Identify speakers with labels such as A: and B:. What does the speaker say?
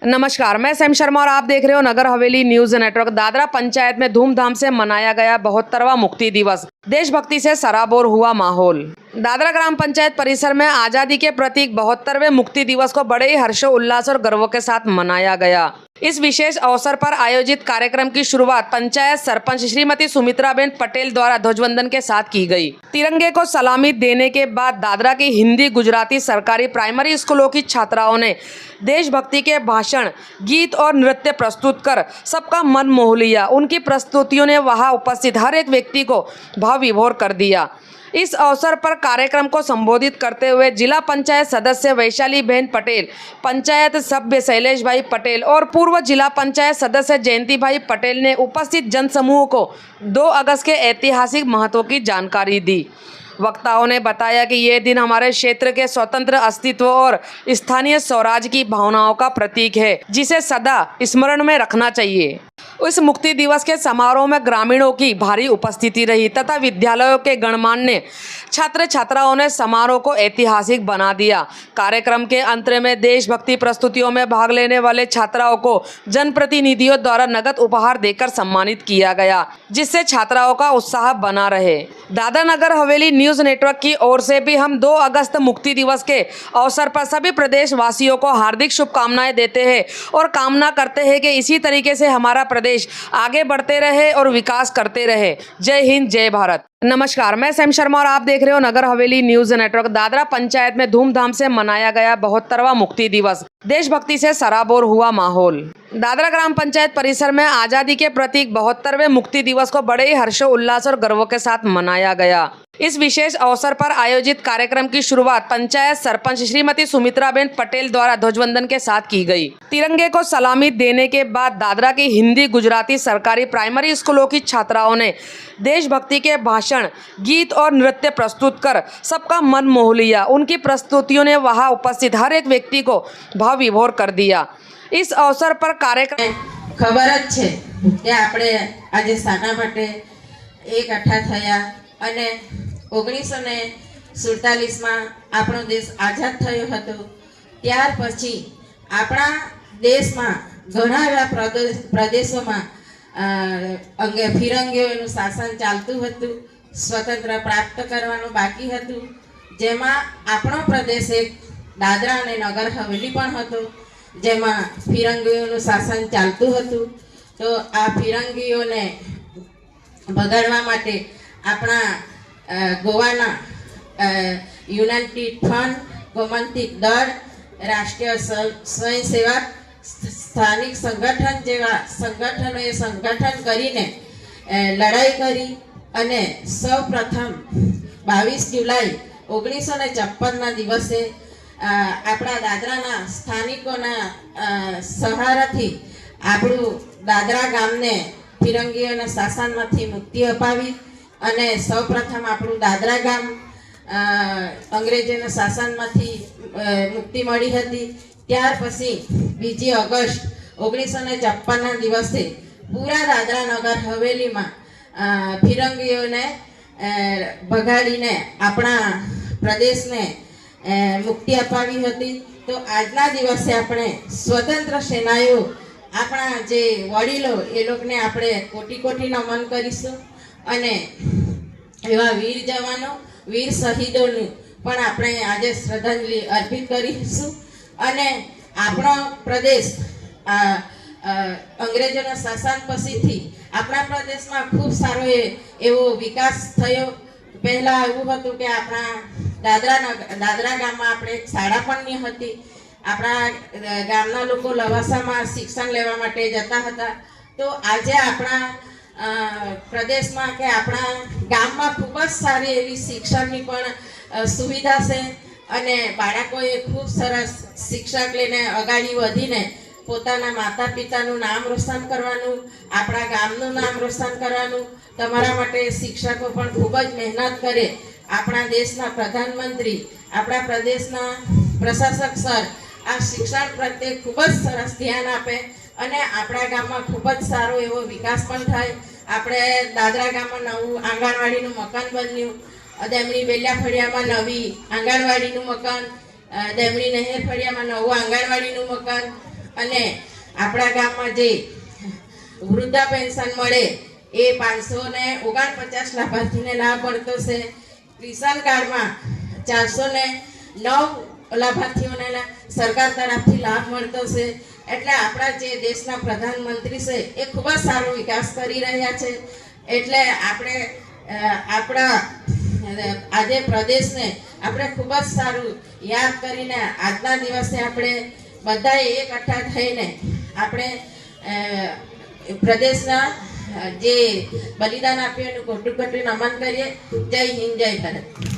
A: नमस्कार, मैं सैम शर्मा और आप देख रहे हो नगर हवेली न्यूज नेटवर्क। दादरा पंचायत में धूमधाम से मनाया गया 72वां मुक्ति दिवस। देशभक्ति से सराबोर हुआ माहौल। दादरा ग्राम पंचायत परिसर में आजादी के प्रतीक 72वें मुक्ति दिवस को बड़े ही हर्षोल्लास और गर्व के साथ मनाया गया। इस विशेष अवसर पर आयोजित कार्यक्रम की शुरुआत पंचायत सरपंच श्रीमती सुमित्राबेन पटेल द्वारा ध्वजवंदन के साथ की गई। तिरंगे को सलामी देने के बाद दादरा की हिंदी, गुजराती सरकारी प्राइमरी स्कूलों की छात्राओं ने देशभक्ति के भाषण, गीत और नृत्य प्रस्तुत कर सबका मन मोह लिया। उनकी प्रस्तुतियों ने वहां उपस्थित हर एक व्यक्ति को भाव विभोर कर दिया। इस अवसर पर कार्यक्रम को संबोधित करते हुए जिला पंचायत सदस्य वैशाली बहन पटेल, पंचायत सभ्य शैलेश भाई पटेल और पूर्व जिला पंचायत सदस्य जयंती भाई पटेल ने उपस्थित जनसमूह को 2 अगस्त के ऐतिहासिक महत्व की जानकारी दी। वक्ताओं ने बताया कि ये दिन हमारे क्षेत्र के स्वतंत्र अस्तित्व और स्थानीय स्वराज की भावनाओं का प्रतीक है, जिसे सदा स्मरण में रखना चाहिए। इस मुक्ति दिवस के समारोह में ग्रामीणों की भारी उपस्थिति रही तथा विद्यालयों के गणमान्य छात्र छात्राओं ने समारोह को ऐतिहासिक बना दिया। कार्यक्रम के अंत में देशभक्ति प्रस्तुतियों में भाग लेने वाले छात्राओं को जनप्रतिनिधियों द्वारा नगद उपहार देकर सम्मानित किया गया, जिससे छात्राओं का उत्साह बना रहे। दादरा नगर हवेली न्यूज नेटवर्क की ओर से भी हम 2 अगस्त मुक्ति दिवस के अवसर पर सभी प्रदेश वासियों को हार्दिक शुभकामनाएं देते हैं और कामना करते हैं कि इसी तरीके से हमारा प्रदेश आगे बढ़ते रहे और विकास करते रहे। जय हिंद, जय भारत। नमस्कार, मैं सैम शर्मा और आप देख रहे हो नगर हवेली न्यूज नेटवर्क। दादरा पंचायत में धूमधाम से मनाया गया 72वां मुक्ति दिवस। देशभक्ति से सराबोर हुआ माहौल। दादरा ग्राम पंचायत परिसर में आजादी के प्रतीक 72वें मुक्ति दिवस को बड़े ही हर्षोल्लास और गर्व के साथ मनाया गया। इस विशेष अवसर पर आयोजित कार्यक्रम की शुरुआत पंचायत सरपंच श्रीमती सुमित्राबेन पटेल द्वारा ध्वजवंदन के साथ की गई। तिरंगे को सलामी देने के बाद दादरा की हिंदी, गुजराती सरकारी प्राइमरी स्कूलों की छात्राओं ने देशभक्ति के भाषण, गीत और नृत्य प्रस्तुत कर सबका मन मोह लिया। उनकी प्रस्तुतियों ने वहां उपस्थित हर एक व्यक्ति को भाव विभोर कर दिया। इस अवसर पर कार्यक्रम
B: खबर ज छे के आपणे आजे साना माटे एकठा थया अने 1947 में આપણો દેશ આઝાદ થયો હતો। ત્યાર પછી આપણા દેશમાં ઘણા એવા પ્રદેશોમાં ફિરંગીઓનું શાસન ચાલતું હતું, સ્વતંત્ર પ્રાપ્ત કરવાનું બાકી હતું, જેમાં આપણો પ્રદેશ એક દાદરા અને નગર હવેલી પણ હતો, જેમાં ફિરંગીઓનું શાસન ચાલતું હતું। તો આ ફિરંગીઓને ભગાડવા માટે આપણા गोवाना युनाइटेड फ्रंट, गोमंतक दल, राष्ट्रीय स्वयंसेवक, स्थानिक संगठन जेवा संगठनों संगठन करीने लड़ाई करी अने सौ प्रथम 22 जुलाई 1956 दिवसे आपणा दादराना स्थानिकोना सहाराथी आपणुं दादरा गामने फिरंगीओना शासनमांथी मुक्ति अपावी અને સૌપ્રથમ આપણું દાદરા ગામ અંગ્રેજોના શાસનમાંથી મુક્તિ મળી હતી। ત્યાર પછી 2 ઓગસ્ટ 1956ના દિવસે પૂરા દાદરા નગર હવેલીમાં ફિરંગીઓને ભગાડીને આપણા પ્રદેશને મુક્તિ અપાવી હતી। તો આજના દિવસે આપણે સ્વતંત્ર સેનાઓ આપણા જે વડીલો એ લોકોને આપણે કોટી કોટી નમન કરીશું અને એવા વીર જવાનો, વીર શહીદોનું પણ આપણે આજે શ્રદ્ધાંજલિ અર્પિત કરીશું। અને આપણો પ્રદેશ અંગ્રેજોના શાસન પછીથી આપણા પ્રદેશમાં ખૂબ સારો એવો વિકાસ થયો। પહેલાં એવું હતું કે આપણા દાદરા ગામમાં આપણે એક શાળા પણ નહીં હતી। આપણા ગામના લોકો લવાસામાં શિક્ષણ લેવા માટે જતા હતા। તો આજે આપણા प्रदेश में के अपना गाम में खूब ज सारी एवी शिक्षण की सुविधा से अने बाळकोए खूब सरस शिक्षक लईने अगाड़ी वधीने पोताना माता पितानुं नाम रोशन करवानुं, आपणा गामनुं नाम रोशन करवानुं। तमारा माटे शिक्षको पण खूब ज मेहनत करे। आपणा देशना प्रधानमंत्री, आपणा प्रदेशना प्रशासक सर आ शिक्षण प्रत्ये खूब ज सरस ध्यान आपे અને આપણા ગામમાં ખૂબ જ સારો એવો વિકાસ પણ થાય। આપણે દાદરા ગામમાં નવું આંગણવાડીનું મકાન બન્યું, દેમણી બેલિયા ફળિયામાં નવી આંગણવાડીનું મકાન, દેમણી નહેર ફળિયામાં નવું આંગણવાડીનું મકાન અને આપણા ગામમાં જે વૃદ્ધા પેન્શન મળે એ 549 લાભાર્થીને લાભ મળતો છે. કિસાન કાર્ડમાં 409 લાભાર્થીઓને સરકાર તરફથી લાભ મળતો છે. એટલે આપણા જે દેશના પ્રધાનમંત્રી છે એ ખૂબ જ સારો વિકાસ કરી રહ્યા છે. એટલે આપણે આપણા આજે પ્રદેશને આપણે ખૂબ જ સારું યાદ કરીને આજના દિવસે આપણે બધાએ એકઠા થઈને આપણે પ્રદેશના જે બલિદાન આપ્યું એનું કોટી કોટી નમન કરીએ. જય હિન્દ, જય ભારત.